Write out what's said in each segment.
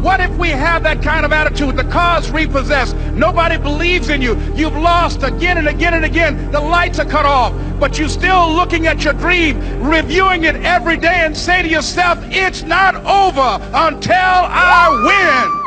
What if we have that kind of attitude? The car's repossessed. Nobody believes in you. You've lost again and again and again. The lights are cut off, but you're still looking at your dream, reviewing it every day, and say to yourself, it's not over until I win.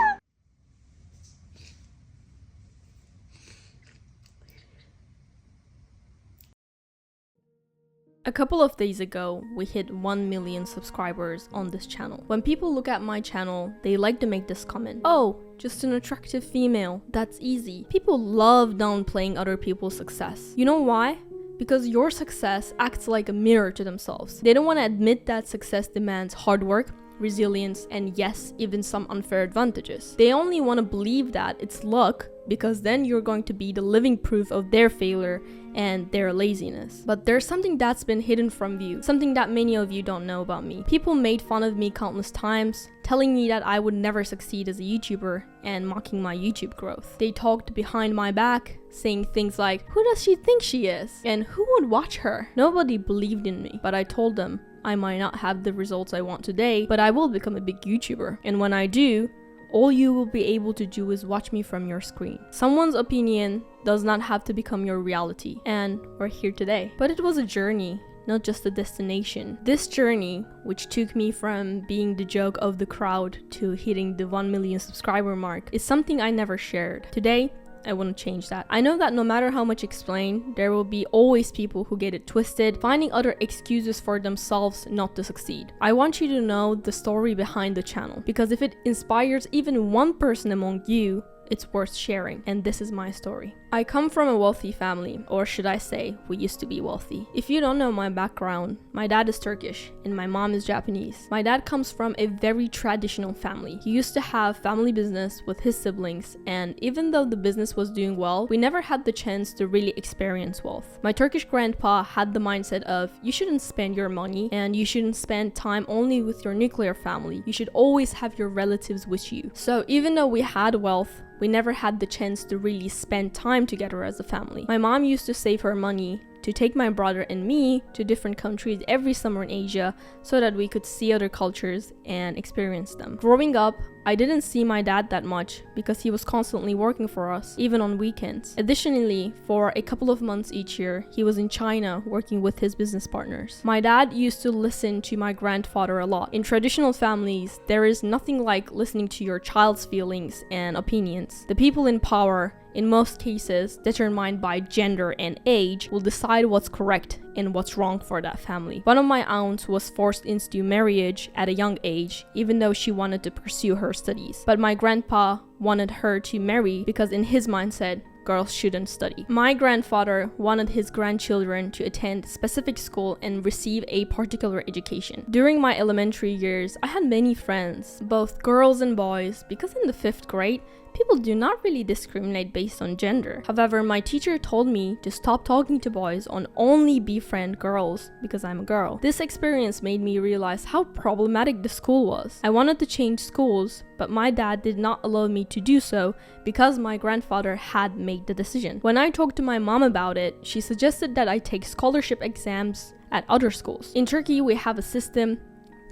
A couple of days ago, we hit 1 million subscribers on this channel. When people look at my channel, they like to make this comment. Oh, just an attractive female, that's easy. People love downplaying other people's success. You know why? Because your success acts like a mirror to themselves. They don't want to admit that success demands hard work, resilience, and yes, even some unfair advantages. They only want to believe that it's luck, because then you're going to be the living proof of their failure and their laziness. But there's something that's been hidden from view, something that many of you don't know about me. People made fun of me countless times, telling me that I would never succeed as a YouTuber and mocking my YouTube growth. They talked behind my back, saying things like, who does she think she is? And who would watch her? Nobody believed in me, but I told them I might not have the results I want today, but I will become a big YouTuber. And when I do, all you will be able to do is watch me from your screen. Someone's opinion does not have to become your reality, and we're here today. But it was a journey, not just a destination. This journey, which took me from being the joke of the crowd to hitting the 1 million subscriber mark, is something I never shared. Today, I want to change that. I know that no matter how much explain, there will be always people who get it twisted, finding other excuses for themselves not to succeed. I want you to know the story behind the channel, because if it inspires even one person among you, it's worth sharing, and this is my story. I come from a wealthy family, or should I say, we used to be wealthy. If you don't know my background, my dad is Turkish and my mom is Japanese. My dad comes from a very traditional family. He used to have family business with his siblings, and even though the business was doing well, we never had the chance to really experience wealth. My Turkish grandpa had the mindset of, you shouldn't spend your money and you shouldn't spend time only with your nuclear family. You should always have your relatives with you. So even though we had wealth, we never had the chance to really spend time together as a family. My mom used to save her money to take my brother and me to different countries every summer in Asia so that we could see other cultures and experience them. Growing up, I didn't see my dad that much because he was constantly working for us, even on weekends. Additionally, for a couple of months each year, he was in China working with his business partners. My dad used to listen to my grandfather a lot. In traditional families, there is nothing like listening to your child's feelings and opinions. The people in power, in most cases determined by gender and age, will decide what's correct and what's wrong for that family. One of my aunts was forced into marriage at a young age, even though she wanted to pursue her studies. But my grandpa wanted her to marry because in his mindset, girls shouldn't study. My grandfather wanted his grandchildren to attend specific school and receive a particular education. During my elementary years, I had many friends, both girls and boys, because in the 5th grade, people do not really discriminate based on gender. However, my teacher told me to stop talking to boys and only befriend girls because I'm a girl. This experience made me realize how problematic the school was. I wanted to change schools, but my dad did not allow me to do so because my grandfather had made the decision. When I talked to my mom about it, she suggested that I take scholarship exams at other schools. In Turkey, we have a system.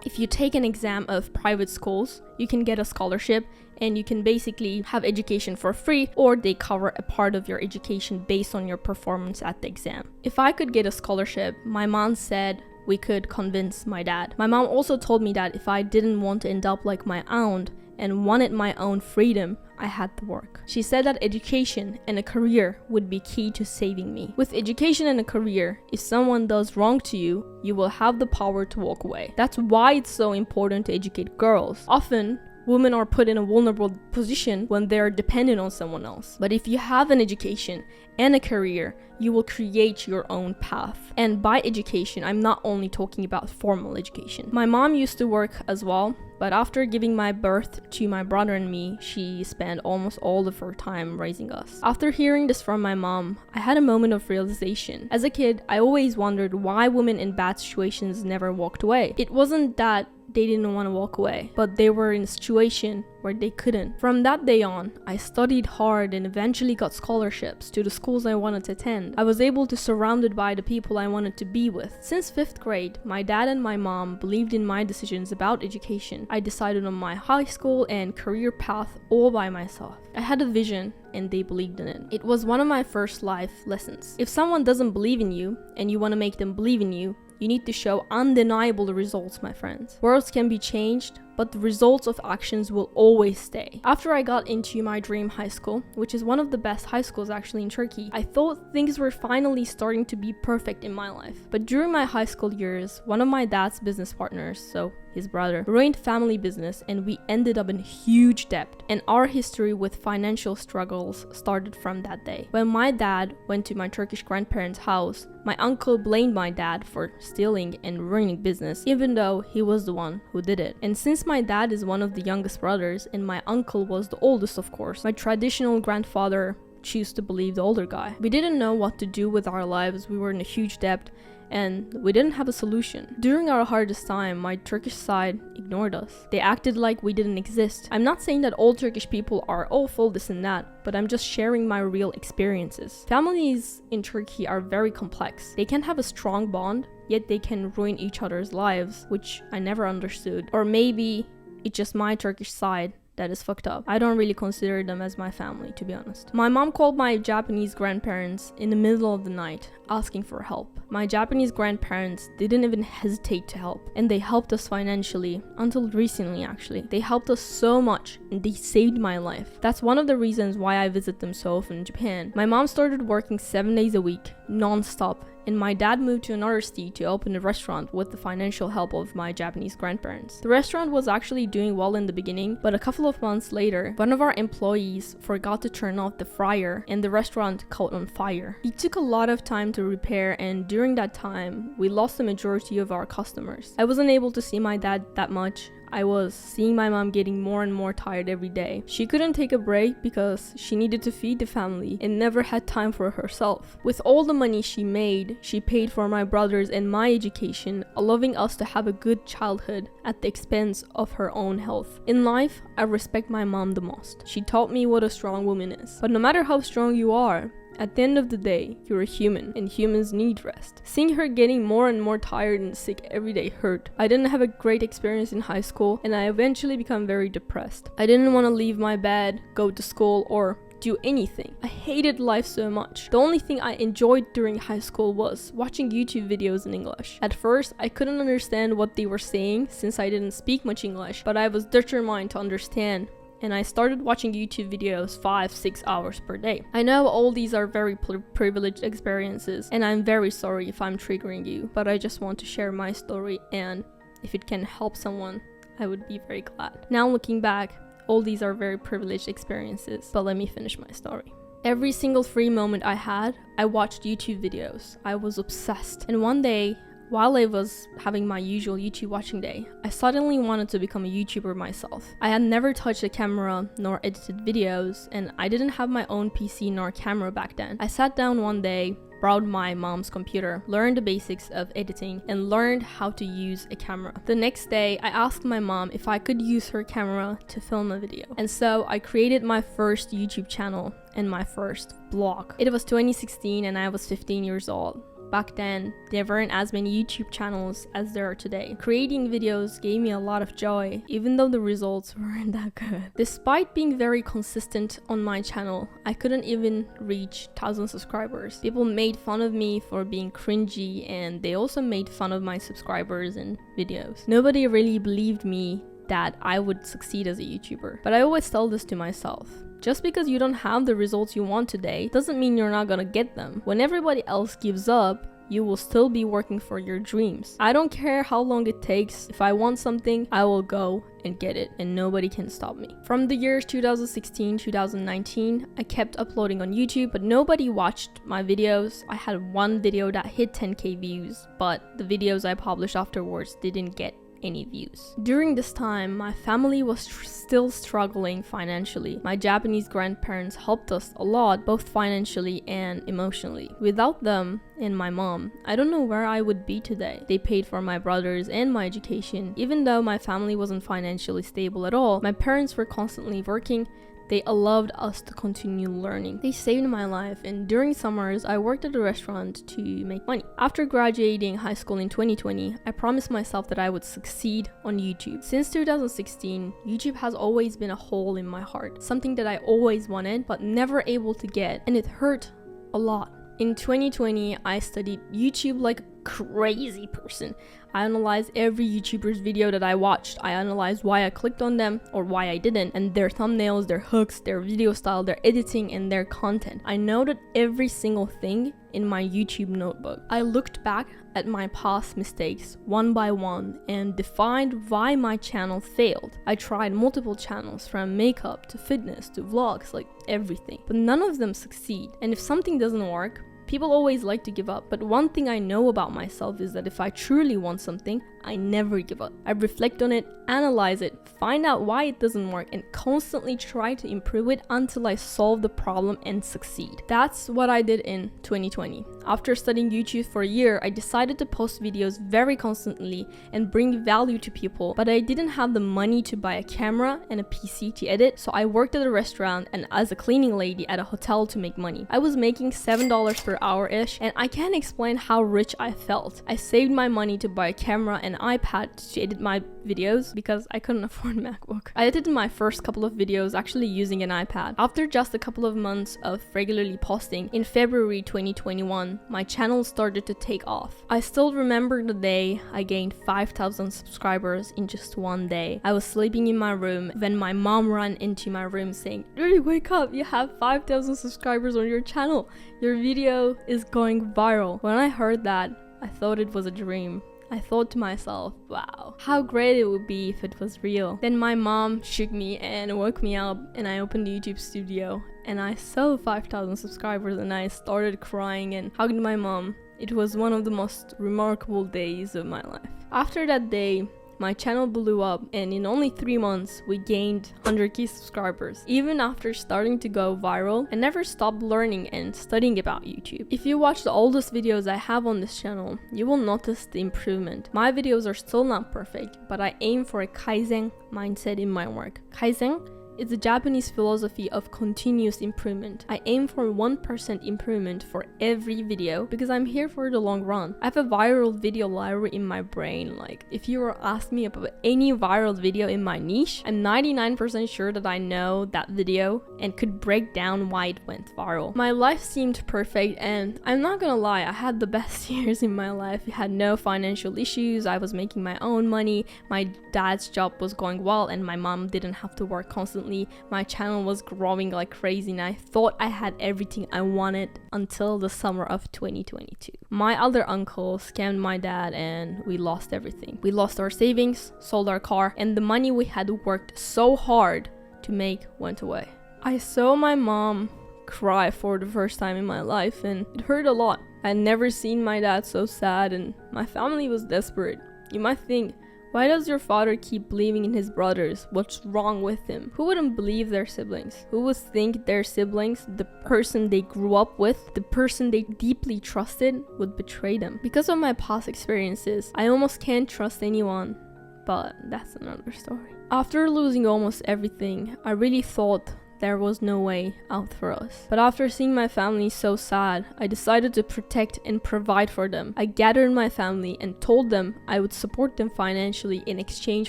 If you take an exam of private schools, you can get a scholarship and you can basically have education for free, or they cover a part of your education based on your performance at the exam. If I could get a scholarship, my mom said we could convince my dad. My mom also told me that if I didn't want to end up like my aunt and wanted my own freedom, I had to work. She said that education and a career would be key to saving me. With education and a career, if someone does wrong to you, you will have the power to walk away. That's why it's so important to educate girls. Often, women are put in a vulnerable position when they're dependent on someone else. But if you have an education and a career, you will create your own path. And by education, I'm not only talking about formal education. My mom used to work as well, but after giving my birth to my brother and me, she spent almost all of her time raising us. After hearing this from my mom, I had a moment of realization. As a kid, I always wondered why women in bad situations never walked away. It wasn't that they didn't want to walk away, but they were in a situation where they couldn't. From that day on, I studied hard and eventually got scholarships to the schools I wanted to attend. I was able to surrounded by the people I wanted to be with. Since 5th grade, my dad and my mom believed in my decisions about education. I decided on my high school and career path all by myself. I had a vision and they believed in it. It was one of my first life lessons. If someone doesn't believe in you and you want to make them believe in you, you need to show undeniable results, my friends. Worlds can be changed, but the results of actions will always stay. After I got into my dream high school, which is one of the best high schools actually in Turkey, I thought things were finally starting to be perfect in my life. But during my high school years, one of my dad's business partners, so his brother, ruined family business and we ended up in huge debt. And our history with financial struggles started from that day. When my dad went to my Turkish grandparents' house, my uncle blamed my dad for stealing and ruining business, even though he was the one who did it. And since my dad is one of the youngest brothers and my uncle was the oldest, of course, my traditional grandfather chose to believe the older guy. We didn't know what to do with our lives. We were in a huge debt and we didn't have a solution. During our hardest time, my Turkish side ignored us. They acted like we didn't exist. I'm not saying that all Turkish people are awful, this and that, but I'm just sharing my real experiences. Families in Turkey are very complex. They can have a strong bond, yet they can ruin each other's lives, which I never understood. Or maybe it's just my Turkish side that is fucked up. I don't really consider them as my family, to be honest. My mom called my Japanese grandparents in the middle of the night asking for help. My Japanese grandparents didn't even hesitate to help, and they helped us financially until recently actually. They helped us so much and they saved my life. That's one of the reasons why I visit them so often in Japan. My mom started working 7 days a week, non-stop, and my dad moved to another city to open a restaurant with the financial help of my Japanese grandparents. The restaurant was actually doing well in the beginning, but a couple of months later, one of our employees forgot to turn off the fryer and the restaurant caught on fire. It took a lot of time to repair, and during that time, we lost the majority of our customers. I wasn't able to see my dad that much. I was seeing my mom getting more and more tired every day. She couldn't take a break because she needed to feed the family and never had time for herself. With all the money she made, she paid for my brothers and my education, allowing us to have a good childhood at the expense of her own health. In life, I respect my mom the most. She taught me what a strong woman is. But no matter how strong you are, at the end of the day, you're a human, and humans need rest. Seeing her getting more and more tired and sick every day hurt. I didn't have a great experience in high school, and I eventually became very depressed. I didn't want to leave my bed, go to school, or do anything. I hated life so much. The only thing I enjoyed during high school was watching YouTube videos in English. At first, I couldn't understand what they were saying since I didn't speak much English, but I was determined to understand. And I started watching YouTube videos 5-6 hours per day. I know all these are very privileged experiences, and I'm very sorry if I'm triggering you, but I just want to share my story, and if it can help someone, I would be very glad. Now looking back, all these are very privileged experiences, but let me finish my story. Every single free moment I had, I watched YouTube videos. I was obsessed. And one day, while I was having my usual YouTube watching day, I suddenly wanted to become a YouTuber myself. I had never touched a camera nor edited videos, and I didn't have my own PC nor camera back then. I sat down one day, borrowed my mom's computer, learned the basics of editing, and learned how to use a camera. The next day, I asked my mom if I could use her camera to film a video. And so I created my first YouTube channel and my first vlog. It was 2016 and I was 15 years old. Back then, there weren't as many YouTube channels as there are today. Creating videos gave me a lot of joy, even though the results weren't that good. Despite being very consistent on my channel, I couldn't even reach 1,000 subscribers. People made fun of me for being cringy, and they also made fun of my subscribers and videos. Nobody really believed me that I would succeed as a YouTuber. But I always tell this to myself. Just because you don't have the results you want today doesn't mean you're not gonna get them. When everybody else gives up, you will still be working for your dreams. I don't care how long it takes. If I want something, I will go and get it, and nobody can stop me. From the years 2016, 2019, I kept uploading on YouTube, but nobody watched my videos. I had one video that hit 10k views, but the videos I published afterwards didn't get any views. During this time, my family was still struggling financially. My Japanese grandparents helped us a lot, both financially and emotionally. Without them and my mom, I don't know where I would be today. They paid for my brothers and my education. Even though my family wasn't financially stable at all, my parents were constantly working. They allowed us to continue learning. They saved my life, and during summers, I worked at a restaurant to make money. After graduating high school in 2020, I promised myself that I would succeed on YouTube. Since 2016, YouTube has always been a hole in my heart, something that I always wanted but never able to get, and it hurt a lot. In 2020, I studied YouTube like a crazy person. I analyzed every YouTuber's video that I watched. I analyzed why I clicked on them or why I didn't, and their thumbnails, their hooks, their video style, their editing, and their content. I noted every single thing in my YouTube notebook. I looked back at my past mistakes one by one and defined why my channel failed. I tried multiple channels, from makeup to fitness to vlogs, like everything, but none of them succeed. And if something doesn't work, people always like to give up, but one thing I know about myself is that if I truly want something, I never give up. I reflect on it, analyze it, find out why it doesn't work, and constantly try to improve it until I solve the problem and succeed. That's what I did in 2020. After studying YouTube for a year, I decided to post videos very constantly and bring value to people, but I didn't have the money to buy a camera and a PC to edit, so I worked at a restaurant and as a cleaning lady at a hotel to make money. I was making $7 per hour-ish, and I can't explain how rich I felt. I saved my money to buy a camera and iPad to edit my videos because I couldn't afford MacBook. I edited my first couple of videos actually using an iPad. After just a couple of months of regularly posting, in February 2021, my channel started to take off. I still remember the day I gained 5,000 subscribers in just one day. I was sleeping in my room when my mom ran into my room saying, "Rudy, wake up, you have 5,000 subscribers on your channel. Your video is going viral." When I heard that, I thought it was a dream. I thought to myself, wow, how great it would be if it was real. Then my mom shook me and woke me up, and I opened the YouTube studio and I saw 5,000 subscribers and I started crying and hugged my mom. It was one of the most remarkable days of my life. After that day, my channel blew up, and in only 3 months, we gained 100k subscribers. Even after starting to go viral, I never stopped learning and studying about YouTube. If you watch the oldest videos I have on this channel, you will notice the improvement. My videos are still not perfect, but I aim for a Kaizen mindset in my work. Kaizen is a Japanese philosophy of continuous improvement. I aim for 1% improvement for every video because I'm here for the long run. I have a viral video library in my brain. Like, if you were asked me about any viral video in my niche, I'm 99% sure that I know that video and could break down why it went viral. My life seemed perfect, and I'm not gonna lie, I had the best years in my life. I had no financial issues, I was making my own money, my dad's job was going well, and my mom didn't have to work constantly. My channel was growing like crazy, and I thought I had everything I wanted until the summer of 2022. My other uncle scammed my dad and we lost everything. We lost our savings, sold our car, and the money we had worked so hard to make went away. I saw my mom cry for the first time in my life, and it hurt a lot. I had never seen my dad so sad, and my family was desperate. You might think, why does your father keep believing in his brothers? What's wrong with him? Who wouldn't believe their siblings? Who would think their siblings, the person they grew up with, the person they deeply trusted, would betray them? Because of my past experiences, I almost can't trust anyone, but that's another story. After losing almost everything, I really thought there was no way out for us. But after seeing my family so sad, I decided to protect and provide for them. I gathered my family and told them I would support them financially in exchange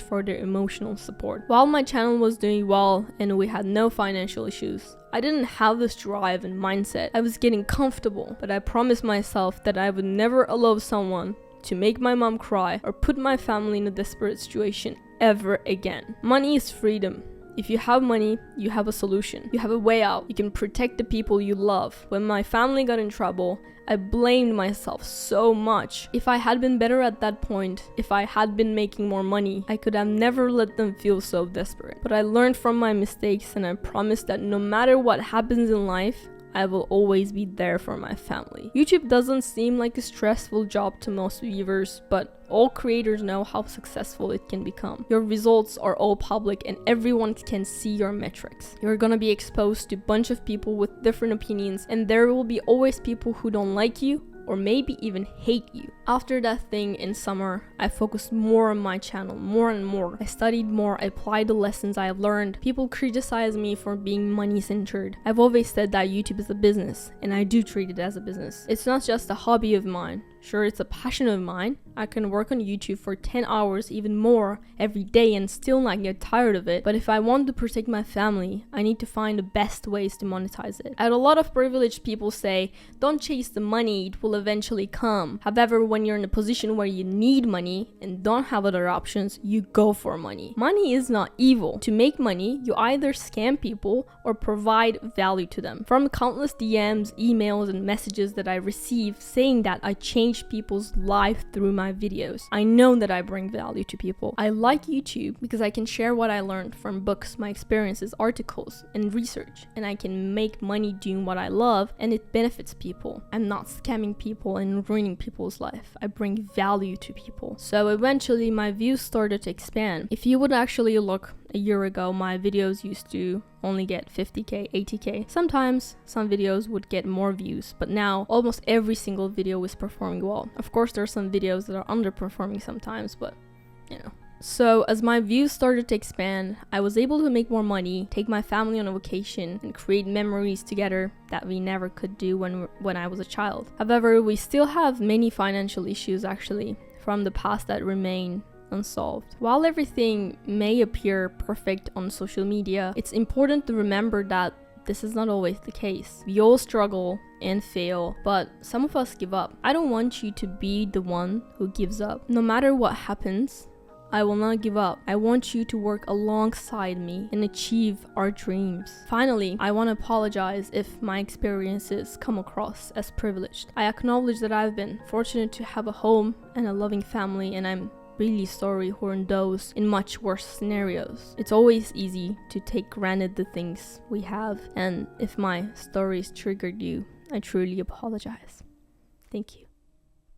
for their emotional support. While my channel was doing well and we had no financial issues, I didn't have this drive and mindset. I was getting comfortable, but I promised myself that I would never allow someone to make my mom cry or put my family in a desperate situation ever again. Money is freedom. If you have money, you have a solution. You have a way out. You can protect the people you love. When my family got in trouble, I blamed myself so much. If I had been better at that point, if I had been making more money, I could have never let them feel so desperate. But I learned from my mistakes, and I promised that no matter what happens in life, I will always be there for my family. YouTube doesn't seem like a stressful job to most viewers, but all creators know how successful it can become. Your results are all public and everyone can see your metrics. You're gonna be exposed to a bunch of people with different opinions, and there will be always people who don't like you or maybe even hate you. After that thing in summer, I focused more on my channel, more and more. I studied more, I applied the lessons I have learned. People criticize me for being money-centered. I've always said that YouTube is a business, and I do treat it as a business. It's not just a hobby of mine. Sure, it's a passion of mine. I can work on YouTube for 10 hours, even more, every day and still not get tired of it. But if I want to protect my family, I need to find the best ways to monetize it. I had a lot of privileged people say, don't chase the money, it will eventually come. However, when you're in a position where you need money and don't have other options, you go for money. Money is not evil. To make money, you either scam people or provide value to them. From countless DMs, emails, and messages that I receive saying that I changed people's life through my videos, I know that I bring value to people. I like YouTube because I can share what I learned from books, my experiences, articles, and research, and I can make money doing what I love, and it benefits people. I'm not scamming people and ruining people's life. I bring value to people. So eventually my views started to expand. If you would actually look a year ago, my videos used to only get 50k, 80k. Sometimes some videos would get more views, but now almost every single video is performing well. Of course, there are some videos that are underperforming sometimes, but you know. So as my views started to expand, I was able to make more money, take my family on a vacation, and create memories together that we never could do when I was a child. However, we still have many financial issues actually from the past that remain unsolved. While everything may appear perfect on social media, it's important to remember that this is not always the case. We all struggle and fail, but some of us give up. I don't want you to be the one who gives up. No matter what happens, I will not give up. I want you to work alongside me and achieve our dreams. Finally, I want to apologize if my experiences come across as privileged. I acknowledge that I've been fortunate to have a home and a loving family, and I'm really sorry who are in those in much worse scenarios. It's always easy to take granted the things we have, and if my stories triggered you, I truly apologize. Thank you.